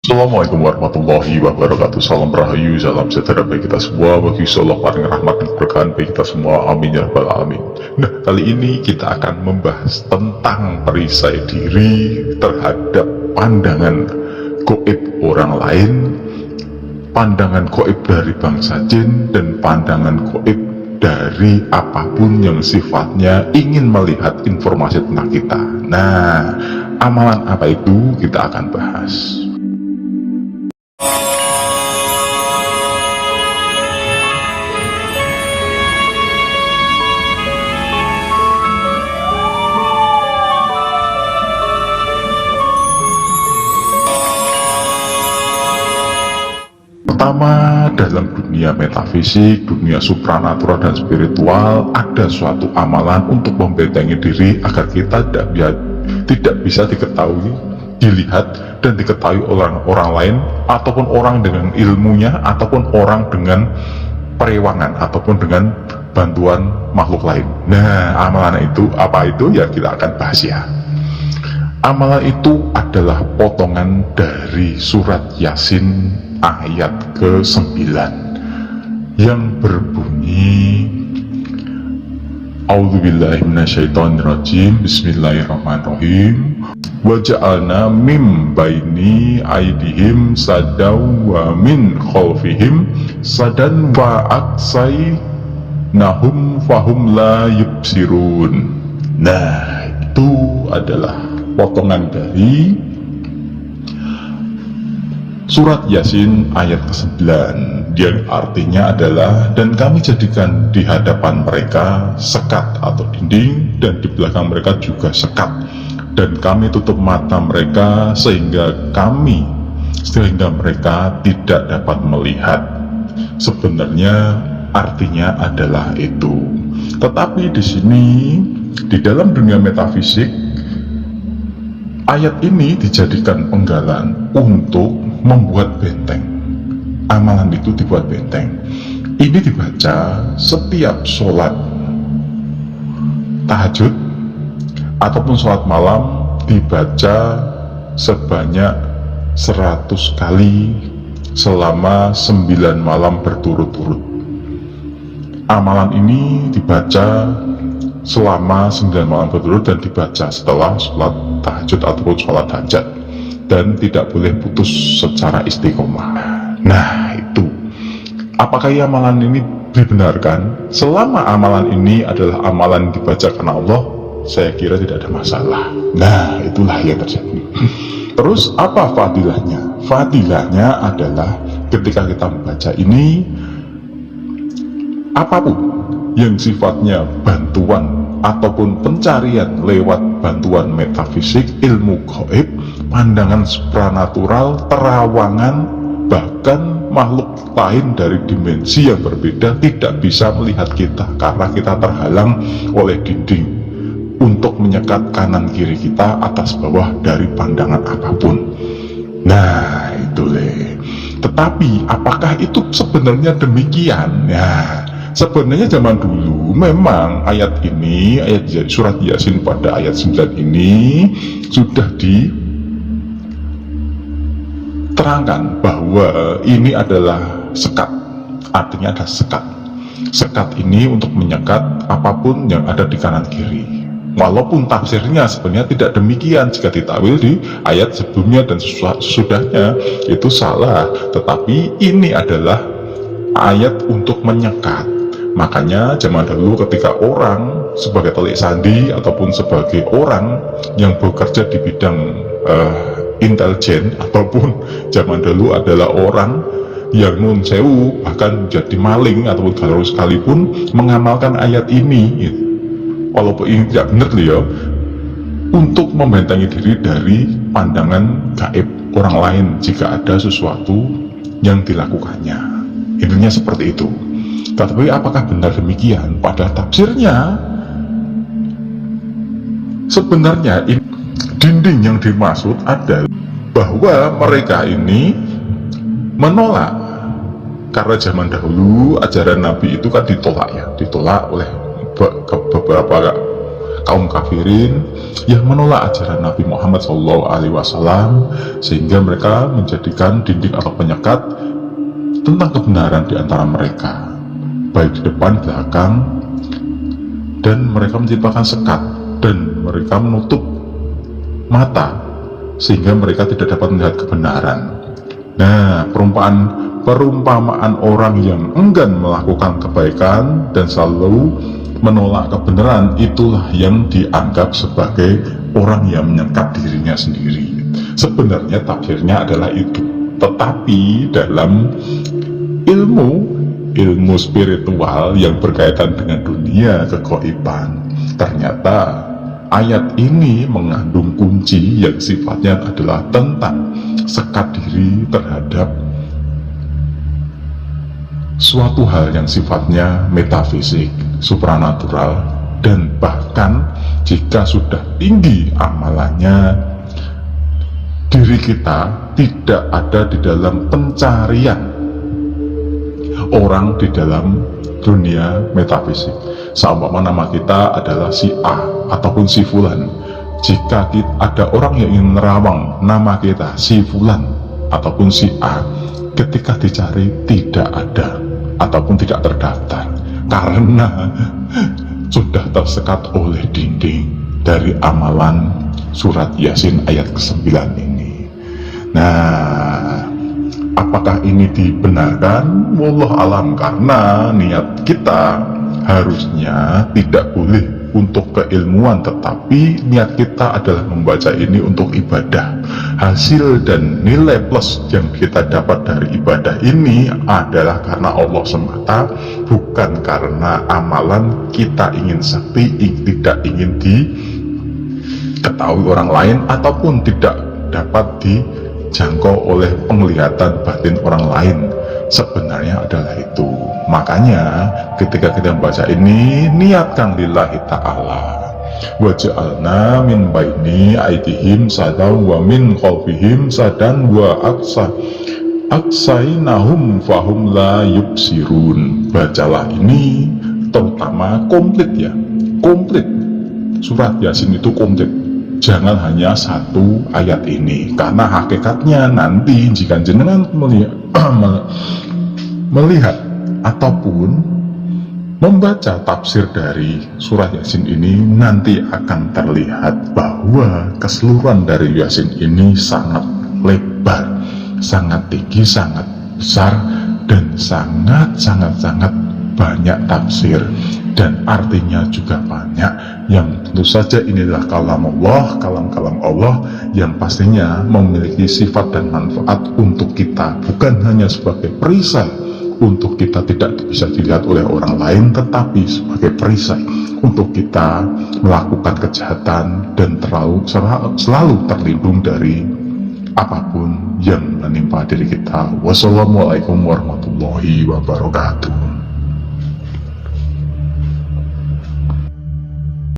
Assalamualaikum warahmatullahi wabarakatuh. Salam rahayu, salam sejahtera bagi kita semua, bagi Allah paling rahmat dan keberkahan bagi kita semua, amin ya rabbal alamin. Nah, kali ini kita akan membahas tentang perisai diri terhadap pandangan gaib orang lain, pandangan gaib dari bangsa jin, dan pandangan gaib dari apapun yang sifatnya ingin melihat informasi tentang kita. Nah, amalan apa itu kita akan bahas. Pertama, dalam dunia metafisik, dunia supranatural dan spiritual, ada suatu amalan untuk membentengi diri agar kita tidak bisa diketahui, dilihat, dan diketahui orang lain, ataupun orang dengan ilmunya, ataupun orang dengan perewangan, ataupun dengan bantuan makhluk lain. Nah, amalan itu apa itu? Ya, kita akan bahas ya. Amalan itu adalah potongan dari surat Yasin ayat ke-9 yang berbunyi A'udzubillahi minasyaitonirrajim, bismillahirrahmanirrahim. Wa ja'alna mim baini aidihim sadaw wa min khalfihim sadan wa aksaynahum fahum la yubsirun. Nah, itu adalah potongan dari surat Yasin ayat ke-9 yang artinya adalah, dan kami jadikan di hadapan mereka sekat atau dinding, dan di belakang mereka juga sekat, dan kami tutup mata mereka sehingga mereka tidak dapat melihat. Sebenarnya artinya adalah itu. Tetapi di sini, di dalam dunia metafisik, ayat ini dijadikan penggalan untuk membuat benteng. Amalan itu dibuat benteng. Ini dibaca setiap sholat tahajud ataupun sholat malam, dibaca sebanyak 100 kali selama 9 malam berturut-turut. Amalan ini dibaca selama 9 malam berturut dan dibaca setelah sholat tahajud ataupun sholat hajat, dan tidak boleh putus secara istiqomah. Nah, itu apakah amalan ini dibenarkan? Selama amalan ini adalah amalan dibaca karena Allah, saya kira tidak ada masalah. Nah, itulah yang terjadi. Terus apa fadilahnya? Fadilahnya adalah ketika kita membaca ini, apapun yang sifatnya bantuan ataupun pencarian lewat bantuan metafisik, ilmu gaib, pandangan supranatural, terawangan, bahkan makhluk lain dari dimensi yang berbeda tidak bisa melihat kita karena kita terhalang oleh dinding untuk menyekat kanan kiri kita, atas bawah, dari pandangan apapun. Nah, itu Tetapi apakah itu sebenarnya demikian? Ya, sebenarnya zaman dulu memang ayat ini, ayat surat Yasin pada ayat 9 ini sudah diterangkan bahwa ini adalah sekat. Artinya ada sekat. Sekat ini untuk menyekat apapun yang ada di kanan kiri. Walaupun tafsirnya sebenarnya tidak demikian jika ditakwil di ayat sebelumnya dan sesudahnya, itu salah. Tetapi ini adalah ayat untuk menyekat. Makanya zaman dahulu ketika orang sebagai telik sandi ataupun sebagai orang yang bekerja di bidang intelijen, ataupun zaman dahulu adalah orang yang nun sewu bahkan jadi maling ataupun galau sekalipun, mengamalkan ayat ini gitu. Walaupun ini tidak benar untuk membentengi diri dari pandangan gaib orang lain jika ada sesuatu yang dilakukannya. Intinya seperti itu. Tetapi apakah benar demikian? Pada tafsirnya sebenarnya dinding yang dimaksud adalah bahwa mereka ini menolak, karena zaman dahulu ajaran Nabi itu kan ditolak oleh beberapa kaum kafirin yang menolak ajaran Nabi Muhammad SAW, sehingga mereka menjadikan dinding atau penyekat tentang kebenaran di antara mereka, baik di depan, belakang, dan mereka menciptakan sekat dan mereka menutup mata sehingga mereka tidak dapat melihat kebenaran. Nah, perumpamaan orang yang enggan melakukan kebaikan dan selalu menolak kebenaran, itulah yang dianggap sebagai orang yang menyekat dirinya sendiri. Sebenarnya tafsirnya adalah itu, tetapi dalam ilmu spiritual yang berkaitan dengan dunia kegoiban, ternyata ayat ini mengandung kunci yang sifatnya adalah tentang sekat diri terhadap suatu hal yang sifatnya metafisik, supranatural, dan bahkan jika sudah tinggi amalannya, diri kita tidak ada di dalam pencarian orang di dalam dunia metafisik. Seumpama nama kita adalah si A ataupun si Fulan, jika ada orang yang ingin merawang nama kita si Fulan ataupun si A, ketika dicari tidak ada ataupun tidak terdaftar, karena sudah tersekat oleh dinding dari amalan surat Yasin ayat ke-9 ini. Nah, apakah ini dibenarkan? Wallah alam, karena niat kita harusnya tidak boleh untuk keilmuan, tetapi niat kita adalah membaca ini untuk ibadah. Hasil dan nilai plus yang kita dapat dari ibadah ini adalah karena Allah semata, bukan karena amalan kita ingin sakti, tidak ingin diketahui orang lain, ataupun tidak dapat dijangkau oleh penglihatan batin orang lain. Sebenarnya adalah itu. Makanya ketika kita membaca ini, niatkan lillahi ta'ala. Waja'alna min baini aidihim sadan wa min khalfihim sadan wa aksainahum fahum la yubsirun. Bacalah ini terutama komplit ya, komplit. Surat Yasin itu komplit, jangan hanya satu ayat ini, karena hakikatnya nanti jika jenengan melihat ataupun membaca tafsir dari surat Yasin ini, nanti akan terlihat bahwa keseluruhan dari Yasin ini sangat lebar, sangat tinggi, sangat besar, dan sangat banyak tafsir, dan artinya juga banyak, yang tentu saja ini adalah kalam-kalam Allah yang pastinya memiliki sifat dan manfaat untuk kita, bukan hanya sebagai perisai untuk kita tidak bisa dilihat oleh orang lain, tetapi sebagai perisai untuk kita melakukan kejahatan dan selalu terlindung dari apapun yang menimpa diri kita. Wassalamualaikum warahmatullahi wabarakatuh.